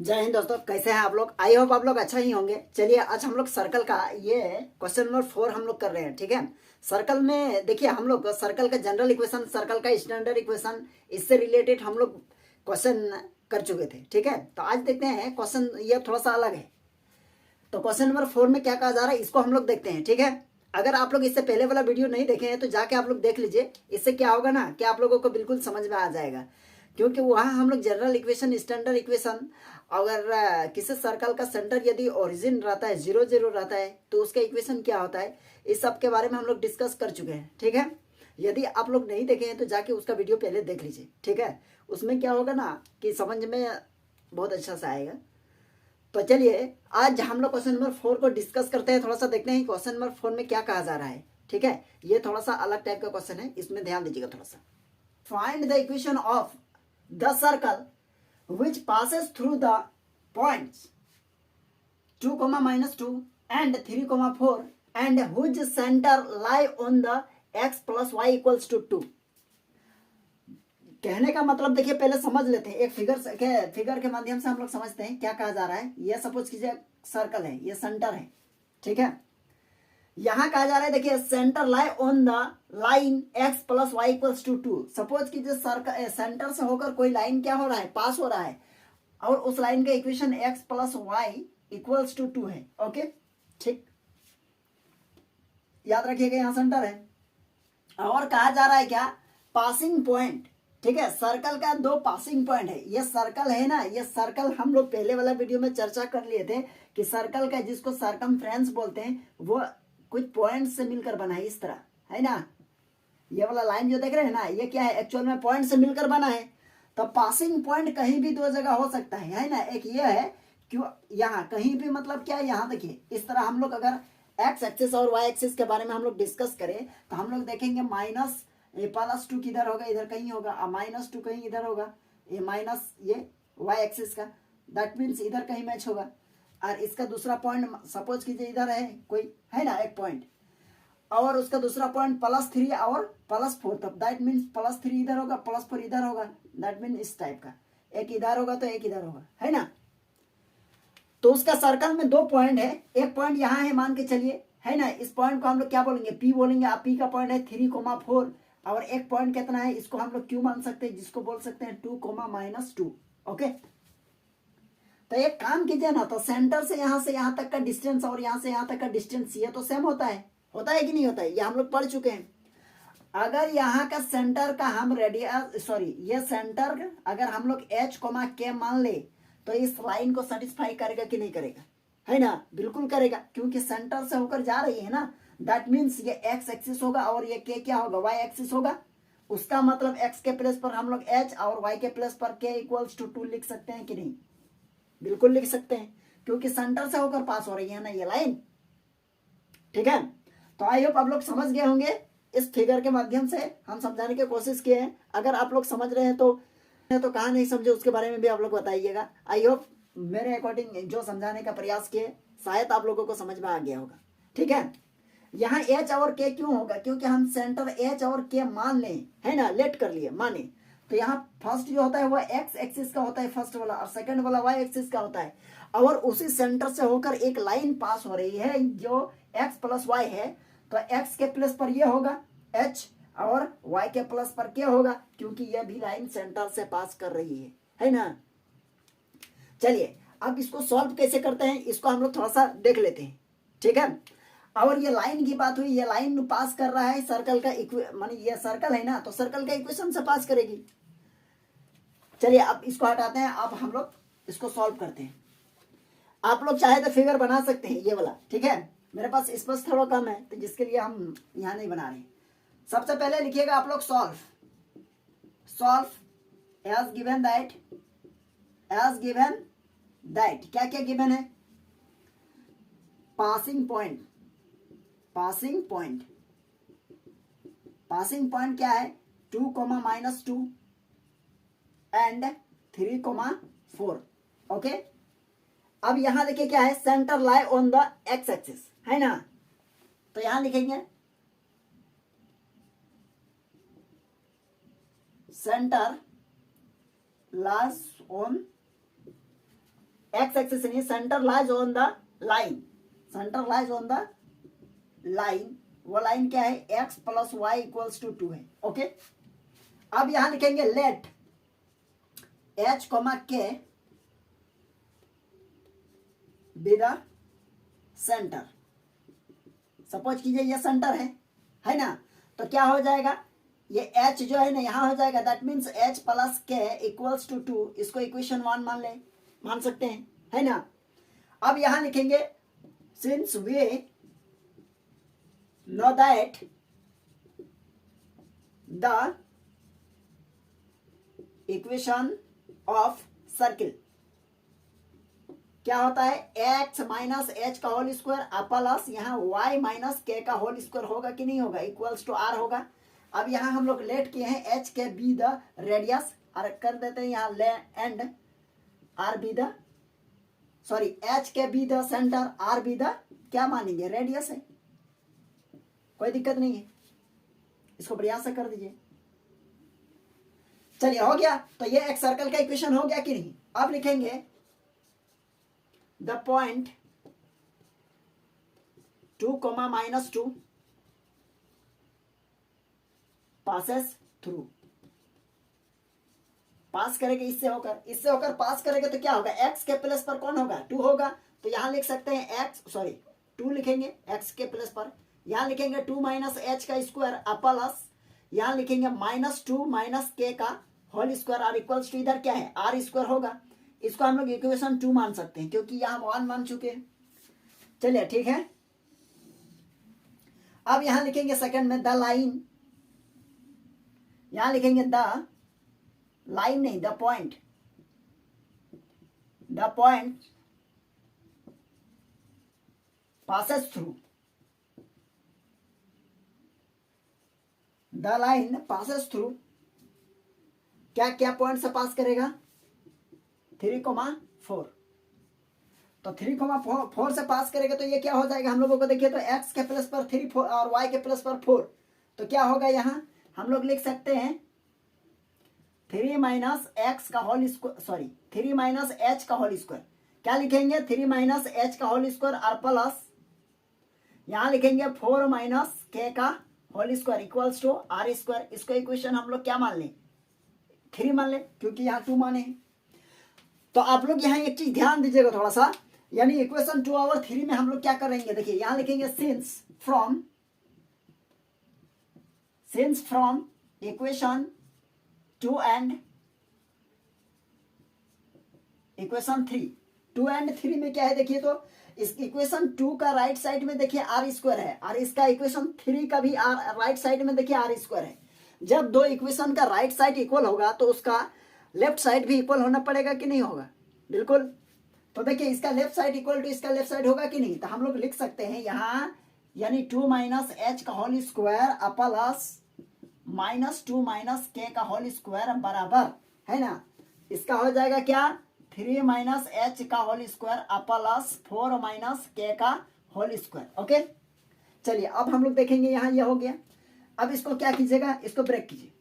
जय हिंद दोस्तों, कैसे हैं आप लोग। आई होप आप लोग अच्छा ही होंगे। चलिए आज हम लोग सर्कल का ये क्वेश्चन नंबर 4 हम लोग कर रहे हैं। ठीक है, सर्कल में देखिए हम लोग सर्कल का जनरल इक्वेशन, सर्कल का स्टैंडर्ड इक्वेशन, इससे रिलेटेड हम लोग क्वेश्चन कर चुके थे। ठीक है, तो आज देखते हैं क्वेश्चन ये थोड़ा सा अलग है। तो क्वेश्चन नंबर 4 में क्या कहा जा रहा है इसको हम लोग देखते हैं। ठीक है, अगर आप लोग इससे पहले वाला वीडियो नहीं देखे हैं तो जाके आप लोग देख लीजिए। इससे क्या होगा ना कि आप लोगों को बिल्कुल समझ में आ जाएगा, क्योंकि वहाँ हम लोग जनरल इक्वेशन, स्टैंडर्ड इक्वेशन, अगर किसी सर्कल का सेंटर यदि ओरिजिन रहता है 0 0 रहता है तो उसका इक्वेशन क्या होता है, इस सब के बारे में हम लोग डिस्कस कर चुके हैं। ठीक है, यदि आप लोग नहीं देखे हैं तो जाके उसका वीडियो पहले देख लीजिए। ठीक है, उसमें क्या होगा ना कि समझ में बहुत अच्छा से आएगा। तो चलिए आज हम लोग क्वेश्चन नंबर 4 को डिस्कस करते हैं। थोड़ा सा देखते हैं क्वेश्चन नंबर 4 में क्या कहा जा रहा है। ठीक है, ये थोड़ा सा अलग टाइप का क्वेश्चन है, इसमें ध्यान दीजिएगा थोड़ा सा। Find the equation of the circle which passes through the points 2, -2 and 3, 4 and whose center lie on the x plus y equals to 2। कहने का मतलब देखिए, पहले समझ लेते हैं। एक फिगर के माध्यम से हम लोग समझते हैं क्या कहा जा रहा है। ये सपोज कीजिए सर्कल है, ये सेंटर है। ठीक है, यहां कहा जा रहा है देखिए centre lie on the line x plus y equals to 2। Suppose कीजिए सर्कल सेंटर से होकर कोई लाइन क्या हो रहा है, पास हो रहा है, और उस लाइन का equation x plus y equals to 2 है। ओके, ठीक, याद रखिएगा यहां सेंटर है। और कहा जा रहा है क्या, पासिंग पॉइंट। ठीक है, सर्कल का 2 पासिंग पॉइंट है। ये सर्कल है ना, ये सर्कल हम लोग पहले वाला वीडियो में चर्चा कर लिए थे कि सर्कल का जिसको सर्कमफ्रेंस बोलते हैं वो कुछ पॉइंट से मिलकर बना है, इस तरह है ना। ये वाला लाइन जो देख रहे हैं ना, ये क्या है, एक्चुअल में पॉइंट से मिलकर बना है। तो पासिंग पॉइंट कहीं भी 2 जगह हो सकता है ना। एक ये है, क्यों यहाँ कहीं भी, मतलब क्या, यहाँ देखिए इस तरह हम लोग अगर एक्स एक्सिस और वाई एक्सिस के बारे में हम लोग डिस्कस करें तो हम लोग देखेंगे -+2 किधर होगा, इधर कहीं होगा, -2 कहीं इधर होगा, ये माइनस ये वाई एक्सिस का, दैट मीन्स इधर कहीं मैच होगा। और इसका दूसरा पॉइंट सपोज कीजिए इधर है कोई, है ना एक पॉइंट, और उसका दूसरा पॉइंट +3 और +4, तब दैट मीन्स +3 इधर होगा, +4 इधर होगा, दैट मीन इस टाइप का, एक इधर होगा तो एक इधर होगा, है ना। तो उसका सर्कल में 2 पॉइंट है, एक पॉइंट यहाँ है मान के चलिए, है ना। इस पॉइंट को हम लोग क्या बोलेंगे, P बोलेंगे। आप P का पॉइंट है 3, 4, और एक पॉइंट कितना है, इसको हम लोग Q मान सकते हैं, जिसको बोल सकते हैं 2, -2। ओके, तो एक काम कीजिए ना, तो सेंटर से यहाँ तक का डिस्टेंस और यहाँ से यहाँ तक का डिस्टेंस ये तो सेम होता है कि नहीं होता है, ये हम लोग पढ़ चुके हैं। अगर यहाँ का सेंटर का हम रेडियस, सॉरी, ये सेंटर अगर हम लोग h, k मान ले तो इस लाइन को सेटिस्फाई करेगा कि नहीं करेगा, है ना। बिल्कुल करेगा, क्योंकि सेंटर से होकर जा रही है ना। दैट मीन्स ये x एक्सिस होगा और ये k क्या होगा, y एक्सिस होगा। उसका मतलब x के प्लेस पर हम लोग h और y के प्लेस पर k इक्वल्स टू 2 लिख सकते हैं कि नहीं, बिल्कुल लिख सकते हैं, क्योंकि सेंटर से होकर पास हो रही है ना ये लाइन। ठीक है, तो आई होप आप लोग समझ गए होंगे। इस फिगर के माध्यम से हम समझाने की कोशिश किए हैं। अगर आप लोग समझ रहे हैं तो कहाँ नहीं समझे उसके बारे में भी आप लोग बताइएगा। आई होप मेरे अकॉर्डिंग जो समझाने का प्रयास किए शायद आप लोगों को समझ में आ गया होगा। ठीक है, यहाँ h और k क्यों होगा, क्योंकि हम सेंटर h और k मान लें, है ना, लेट कर लिए माने। तो यहाँ फर्स्ट जो होता है वो x एक्सिस का होता है फर्स्ट वाला, और सेकंड वाला y एक्सिस का होता है, और उसी सेंटर से होकर एक लाइन पास हो रही है जो x प्लस वाई है। तो x के प्लस पर ये होगा h और y के प्लस पर क्या होगा, क्योंकि यह भी लाइन सेंटर से पास कर रही है ना। चलिए अब इसको सॉल्व कैसे करते हैं इसको हम लोग थोड़ा सा देख लेते हैं। ठीक है, और ये लाइन की बात हुई, ये लाइन पास कर रहा है सर्कल का मानी ये सर्कल है ना, तो सर्कल का इक्वेशन से पास करेगी। चलिए अब इसको हटाते हैं, अब हम लोग इसको सॉल्व करते हैं। आप लोग चाहे तो फिगर बना सकते हैं ये वाला। ठीक है, मेरे पास स्पेस थोड़ा कम है तो जिसके लिए हम यहाँ नहीं बना रहे। सबसे पहले लिखिएगा आप लोग सॉल्व एज गिवन दैट क्या क्या गिवन है, पासिंग पॉइंट क्या है, 2, -2 एंड 3, 4। ओके, अब यहां देखिए क्या है, centre lie on the x axis, है ना। तो यहां लिखेंगे centre lies on x axis नहीं, centre lies on the line, centre lies on the line, वो लाइन क्या है, x plus y equals to 2 है। ओके, अब यहां लिखेंगे let H comma K be the centre. Suppose कीजिए ये सेंटर है ना, तो क्या हो जाएगा, ये h जो है ना यहाँ हो जाएगा, दैट मीन्स h प्लस के इक्वल्स टू 2, इसको इक्वेशन 1 मान सकते हैं, है ना। अब यहां लिखेंगे since we know that the equation of circle क्या होता है, x माइनस एच का होल स्क्वायर प्लस यहाँ y माइनस के का होल स्क्वायर होगा कि नहीं होगा, इक्वल्स टू r होगा। अब यहाँ हम लोग लेट किए हैं h के बी द रेडियस, और कर देते हैं यहाँ ले and r be the sorry h के be the centre, r be the क्या मानेंगे, रेडियस है, कोई दिक्कत नहीं है, इसको बढ़िया से कर दीजिए। चलिए हो गया, तो ये एक सर्कल का इक्वेशन हो गया कि नहीं। अब लिखेंगे द पॉइंट 2, -2 पासेस थ्रू, पास करेंगे इससे होकर पास करेंगे तो क्या होगा, x के प्लस पर कौन होगा, 2 होगा, तो यहां लिख सकते हैं x 2 लिखेंगे x के प्लस पर, यहां लिखेंगे 2 माइनस एच का स्क्वायर प्लस यहां लिखेंगे -2 माइनस के का होल स्क्वायर, और इक्वल्स टू इधर क्या है, r स्क्वायर होगा। इसको हम लोग इक्वेशन 2 मान सकते हैं क्योंकि यहां 1 मान चुके हैं। चलिए ठीक है, अब यहां लिखेंगे सेकंड में द लाइन, यहां लिखेंगे द लाइन नहीं, the point passes through, the line passes through क्या क्या पॉइंट से पास करेगा, 3,4, तो 3,4 से पास करेगा तो ये क्या हो जाएगा हम लोगों को, देखिए तो x के प्लस पर 3 और y के प्लस पर 4, तो क्या होगा यहाँ हम लोग लिख सकते हैं 3 माइनस एक्स का होल स्क्वायर 3 माइनस एच का होल स्क्वायर, क्या लिखेंगे 3 माइनस एच का होल स्क्वायर और प्लस यहां लिखेंगे 4 माइनस के का whole square equals to r square. इसको इक्वेशन हम लोग क्या मान लें, 3 मान लें क्योंकि यहाँ 2 माने हैं। तो आप लोग यहाँ एक चीज ध्यान दीजिएगा थोड़ा सा, यानी इक्वेशन 2 और 3 में हम लोग क्या करेंगे, देखिए यहां लिखेंगे since from equation 2 and equation 3, 2 and 3 में क्या है, देखिए तो इस इक्वेशन 2 का राइट साइड में देखिए r स्क्वायर है, और इसका इक्वेशन 3 का भी राइट साइड में देखिए r स्क्वायर है। जब दो इक्वेशन का राइट साइड इक्वल होगा तो उसका लेफ्ट साइड भी इक्वल होना पड़ेगा कि नहीं होगा, बिल्कुल। तो देखिए इसका लेफ्ट साइड इक्वल टू इसका लेफ्ट साइड होगा कि नहीं, तो हम लोग लिख सकते हैं यहाँ, यानी 2 माइनस एच का whole square plus -2 minus k का होल स्क्वायर बराबर, है ना, इसका हो जाएगा क्या, 3 माइनस एच का whole square plus 4 minus k का होल स्क्वायर। ओके, चलिए अब हम लोग देखेंगे यहाँ ये हो गया। अब इसको क्या कीजिएगा, इसको ब्रेक कीजिए।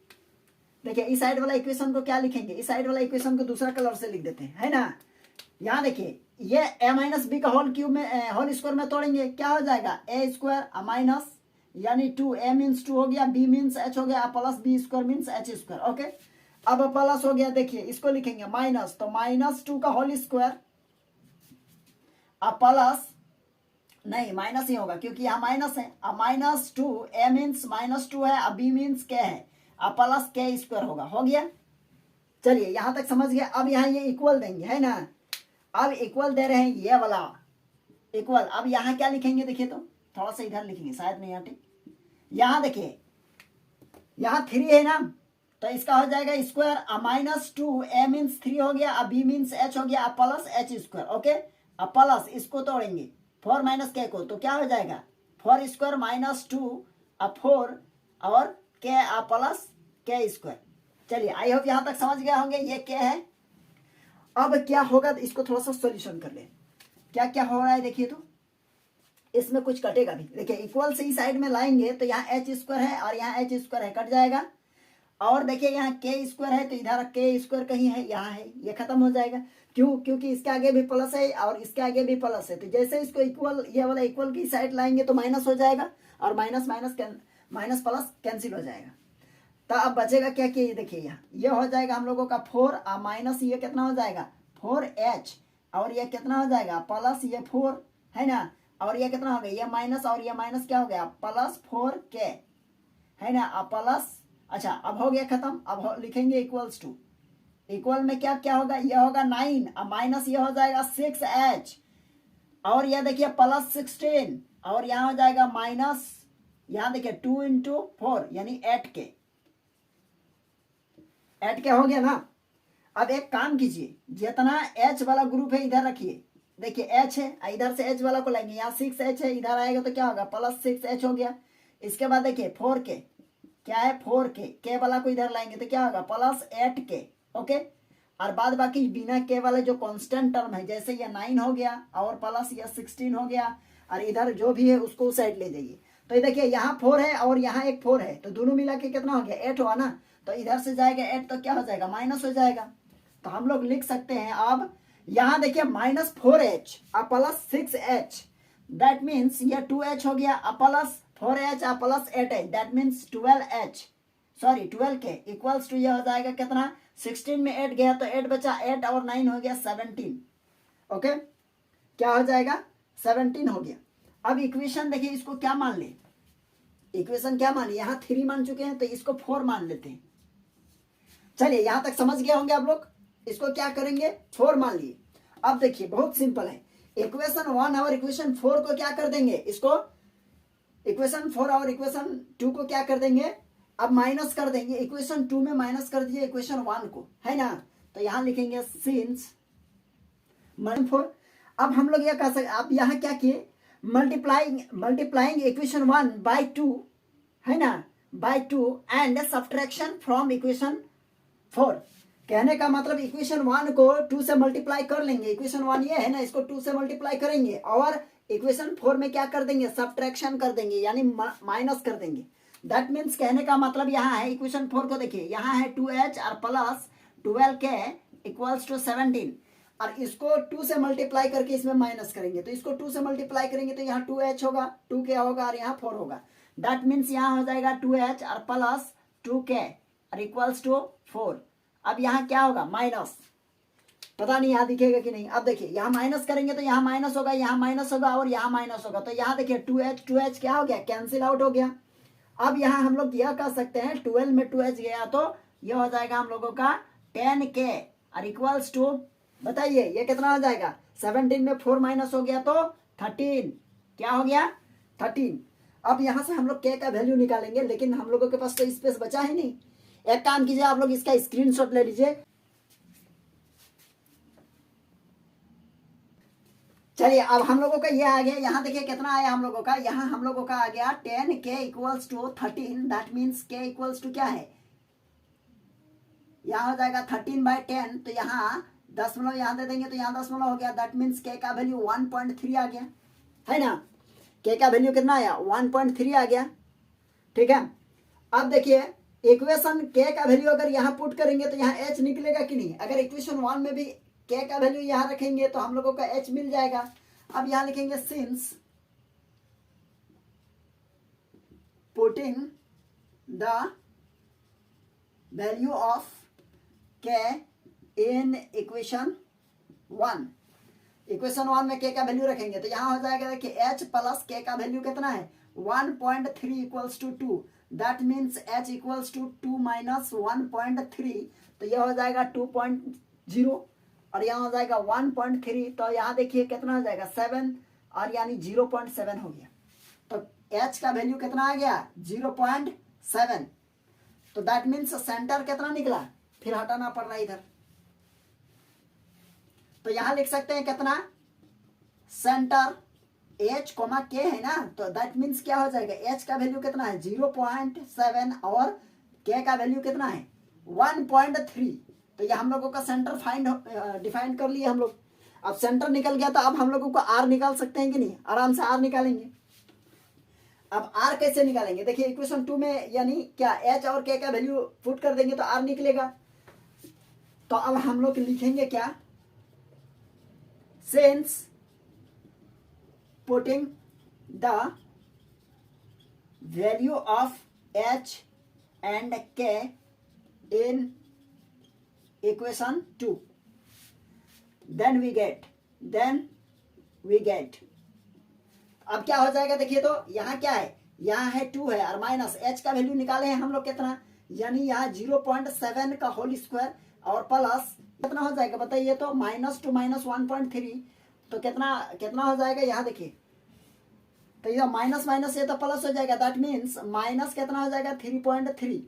देखिए इस साइड वाला इक्वेशन को क्या लिखेंगे, इस साइड वाला इक्वेशन को दूसरा कलर से लिख देते हैं, है ना। यहाँ देखिए ये a माइनस बी का होल क्यूब में होल स्क्वायर में तोड़ेंगे, क्या हो जाएगा a स्क्वायर माइनस यानी 2, a मीन्स 2 हो गया, b मीन्स h हो गया, plus b square means h square. Okay, अब प्लस हो गया, देखिए इसको लिखेंगे माइनस, तो -2 का होल स्क्वायर प्लस नहीं माइनस ही होगा क्योंकि यहाँ माइनस है, -2 a मीन्स -2 है, अब b मीन्स k है, प्लस k स्क्वायर होगा, हो गया। चलिए यहाँ तक समझ गए। अब यहाँ ये इक्वल देंगे, है ना, अब इक्वल दे रहे हैं ये वाला इक्वल। अब यहाँ क्या लिखेंगे, देखिए तो थोड़ा सा इधर लिखेंगे, शायद नहीं आते, यहाँ देखिए यहाँ 3 है ना, तो इसका हो जाएगा स्क्वायर -2 a मीन्स 3 हो गया, अब b मीन्स h हो गया, प्लस h स्क्वायर। ओके, अब प्लस इसको तोड़ेंगे 4 माइनस के को, तो क्या हो जाएगा 4 स्क्वायर -2 अब 4 और k प्लस k स्क्वायर। चलिए आई होप यहाँ तक समझ गए होंगे, ये k है। अब क्या होगा, इसको थोड़ा सा सॉल्यूशन कर ले, क्या क्या हो रहा है देखिए तो, इसमें कुछ कटेगा भी। देखिए इक्वल से ही साइड में लाएंगे तो यहाँ h स्क्वायर है और यहाँ h स्क्वायर है, कट जाएगा। और देखिए यहाँ k स्क्वायर है तो इधर k स्क्वायर कहीं है, यहाँ है, ये खत्म हो जाएगा। क्यों? क्योंकि इसके आगे भी प्लस है और इसके आगे भी प्लस है, तो जैसे इसको इक्वल, ये वाला इक्वल की साइड लाएंगे तो माइनस हो जाएगा और minus minus minus plus cancel हो जाएगा। तो अब बचेगा क्या कि देखिए यहाँ ये हो जाएगा हम लोगों का 4 और माइनस ये कितना हो जाएगा 4h, और ये कितना हो जाएगा प्लस ये 4 है ना, और ये कितना हो गया ये माइनस, और ये माइनस क्या हो गया प्लस 4k है ना, अब प्लस, अच्छा अब हो गया खत्म। अब लिखेंगे इक्वल्स टू, इक्वल में क्या क्या होगा, ये होगा 9 और माइनस ये हो जाएगा 6h, और यह देखिए प्लस 16, और यहाँ हो जाएगा माइनस, यहाँ देखिए 2 × 4 यानी 8k, 8k हो गया ना। अब एक काम कीजिए, जितना h वाला ग्रुप है इधर रखिए, देखिए h है, इधर से h वाला को लेंगे, यहाँ 6h है, इधर आएगा तो क्या होगा प्लस 6h हो गया। इसके बाद देखिए 4k, क्या है 4k, k वाला को इधर लाएंगे तो क्या होगा प्लस 8k, ओके। और बाद बाकी बिना k वाले जो कांस्टेंट टर्म है, जैसे ये 9 हो गया और प्लस ये 16 हो गया, और इधर जो भी है उसको उस साइड ले जाइए। तो ये देखिए यहाँ 4 है और यहाँ एक 4 है, तो दोनों मिला के कितना हो गया 8 हुआ ना, तो इधर से जाएगा 8 तो क्या हो जाएगा माइनस हो जाएगा। तो हम लोग लिख सकते हैं अब यहाँ देखिए माइनस 4h और प्लस 6h, दैट मीन्स ये 2h हो गया और प्लस 4h और plus 8h, that means 12h, sorry 12k equals to ये हो जाएगा कितना 16 में 8 गया तो 8 बचा, 8 और 9 हो गया 17, ओके। क्या हो जाएगा 17 हो गया। अब इक्वेशन देखिए इसको क्या मान ले, इक्वेशन क्या मानिए, यहाँ 3 मान चुके हैं तो इसको 4 मान लेते हैं। चलिए यहाँ तक समझ गए होंगे आप लोग, इसको क्या करेंगे 4 मान लिए। अब देखिए बहुत सिंपल है, इक्वेशन 1 और इक्वेशन 4 को क्या कर देंगे, इसको इक्वेशन 4 और इक्वेशन 2 को क्या कर देंगे, अब माइनस कर देंगे, इक्वेशन 2 में माइनस कर दीजिए इक्वेशन 1 को, है ना। तो यहाँ लिखेंगे सिंस 4। अब हम लोग यह कह सकते, आप यहाँ क्या किए मल्टीप्लाइंग इक्वेशन 1 बाय 2 है ना, by 2 and subtraction from equation 4। कहने का मतलब इक्वेशन 1 को 2 से मल्टीप्लाई कर लेंगे, इक्वेशन 1 ये है ना, इसको 2 से मल्टीप्लाई करेंगे और इक्वेशन 4 में क्या कर देंगे सब्ट्रैक्शन कर देंगे, यानी माइनस कर देंगे। दैट मीन्स कहने का मतलब यहाँ है इक्वेशन 4 को देखिए, यहाँ है 2h और प्लस 12k इक्वल्स टू 17, और इसको 2 से मल्टीप्लाई करके इसमें माइनस करेंगे, तो इसको 2 से मल्टीप्लाई करेंगे तो यहाँ 2h होगा, 2k होगा और यहाँ 4 होगा। दैट मीन्स यहाँ हो जाएगा 2h और प्लस 2k और इक्वल्स टू 4। अब यहाँ क्या होगा माइनस, पता नहीं यहाँ दिखेगा कि नहीं। अब देखिए यहाँ माइनस करेंगे तो यहाँ माइनस होगा, यहाँ माइनस होगा और यहाँ माइनस होगा, तो यहाँ देखिए 2h क्या हो गया कैंसिल आउट हो गया। अब यहाँ हम लोग यह कह सकते हैं 12 में 2h गया तो यह हो जाएगा हम लोगों का 10k और इक्वल्स टू, बताइए ये कितना हो जाएगा 17 में 4 माइनस हो गया तो 13, क्या हो गया 13। अब यहाँ से हम लोग k का वैल्यू निकालेंगे, लेकिन हम लोगों के पास तो स्पेस बचा ही नहीं। एक काम कीजिए आप लोग इसका स्क्रीनशॉट ले लीजिए। चलिए अब हम लोगों का ये आ गया, यहाँ देखिए कितना आया हम लोगों का, यहाँ हम लोगों का आ गया 10k equals to 13, that means k equals to क्या है, यहाँ हो जाएगा 13/10, तो यहाँ दशमलव यहाँ दे देंगे तो यहाँ दशमलव हो गया, दैट मीन्स k का वैल्यू 1.3 आ गया, है ना। k का वैल्यू कितना आया 1.3 आ गया, ठीक है। अब देखिए इक्वेशन k का वैल्यू अगर यहाँ पुट करेंगे तो यहाँ h निकलेगा कि नहीं, अगर इक्वेशन 1 में भी k का वैल्यू यहाँ रखेंगे तो हम लोगों का h मिल जाएगा। अब यहाँ लिखेंगे since putting the value of k in equation 1, equation 1 में k का वैल्यू रखेंगे तो यहाँ हो जाएगा देखिए h प्लस k का वैल्यू कितना है 1.3 equals to 2, that means h equals to 2 minus 1.3, तो यह हो जाएगा 2.0 और यहाँ हो जाएगा 1.3, तो यहाँ देखिए कितना हो जाएगा 7 और यानी 0.7 हो गया, तो h का वैल्यू कितना आ गया 0.7, तो दैट मीन्स सेंटर कितना निकला, फिर हटाना पड़ रहा है इधर, तो यहाँ लिख सकते हैं कितना सेंटर h, k है ना, तो दैट मीन्स क्या हो जाएगा h का वैल्यू कितना है 0.7 और k का वैल्यू कितना है 1.3, तो ये हम लोगों का सेंटर डिफाइन कर लिए हम लोग। अब सेंटर निकल गया तो अब हम लोगों को r निकाल सकते हैं कि नहीं, आराम से r निकालेंगे। अब r कैसे निकालेंगे, देखिए इक्वेशन 2 में यानी क्या h और k का वैल्यू पुट कर देंगे तो r निकलेगा। तो अब हम लोग लिखेंगे क्या since putting the value of h and k in equation 2, then we get अब क्या हो जाएगा, देखिए तो यहाँ क्या है, यहाँ है 2 है और माइनस h का वैल्यू निकाले हैं हम लोग कितना, यानी यहाँ 0.7 का होल स्क्वायर और प्लस कितना हो जाएगा बताइए तो, -2 - 1.3, तो कितना हो जाएगा यहाँ देखिए, तो ये माइनस माइनस ये तो प्लस हो जाएगा, दैट मीन्स माइनस कितना हो जाएगा 3.3।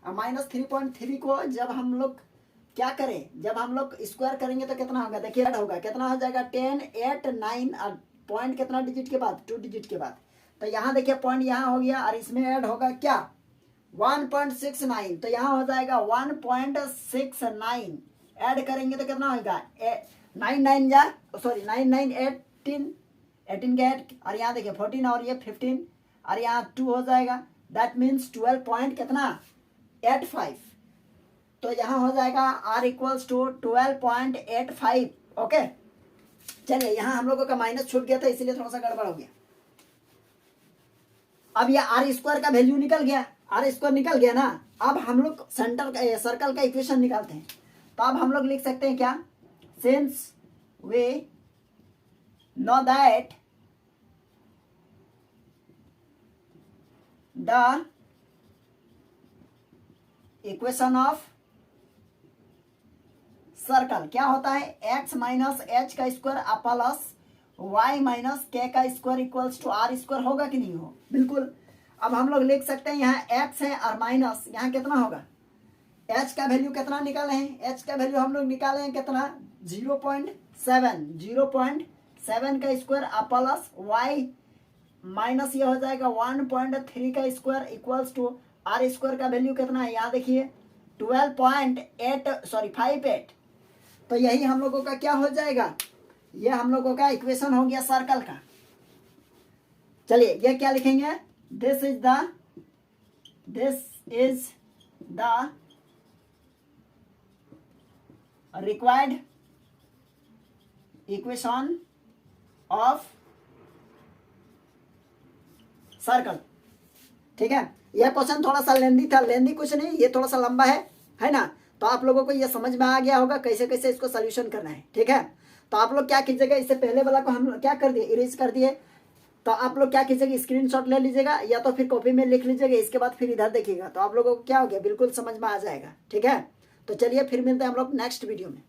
और -3.3 को जब हम लोग क्या करें, जब हम लोग स्क्वायर करेंगे तो कितना होगा, देखिए ऐड होगा, कितना हो जाएगा 10, 8, 9 और पॉइंट कितना डिजिट के बाद, 2 डिजिट के बाद, तो यहाँ देखिए पॉइंट यहाँ हो गया और इसमें ऐड होगा क्या 1.69, तो यहाँ हो जाएगा 1.69, ऐड करेंगे तो कितना होगा 9 9 18 के ऐड, और यहाँ देखिए 14 और ये 15 और यहाँ 2 हो जाएगा, दैट मीन्स 12 पॉइंट कितना 85, तो यहाँ हो जाएगा r इक्वल्स टू 12.85। ओके चलिए, यहाँ हम लोगों का माइनस छूट गया था इसीलिए थोड़ा सा गड़बड़ हो गया। अब ये आर स्क्वायर का वैल्यू निकल गया, आर स्क्वायर निकल गया ना, अब हम लोग सर्कल का इक्वेशन निकालते हैं, तो अब हम लोग लिख सकते हैं क्या, since we know that the equation of circle क्या होता है, x माइनस एच का square plus y minus k का square equals to r square, होगा कि नहीं हो, बिल्कुल। अब हम लोग लिख सकते हैं यहाँ x है और माइनस यहाँ कितना होगा, h का वैल्यू कितना निकाले हैं, h का वैल्यू हम लोग निकाले हैं कितना 0.7 का स्क्वायर प्लस y माइनस ये हो जाएगा 1.3 का square equals to r square का वैल्यू कितना है, यहाँ देखिए 58, तो यही हम लोगों का क्या हो जाएगा, ये हम लोगों का इक्वेशन हो गया सर्कल का। चलिए ये क्या लिखेंगे, this is the required equation of circle. ठीक है, यह क्वेश्चन थोड़ा सा लेंदी था, लेंदी कुछ नहीं, ये थोड़ा सा लंबा है ना, तो आप लोगों को ये समझ में आ गया होगा कैसे कैसे इसको सोल्यूशन करना है। ठीक है, तो आप लोग क्या कीजिएगा, इससे पहले वाला को हम क्या कर दिए, इरेज कर दिए, तो आप लोग क्या कीजिएगा स्क्रीनशॉट ले लीजिएगा या तो फिर कॉपी में लिख लीजिएगा, इसके बाद फिर इधर देखिएगा, तो आप लोगों को क्या हो गया बिल्कुल समझ में आ जाएगा। ठीक है, तो चलिए फिर मिलते हैं हम लोग नेक्स्ट वीडियो में।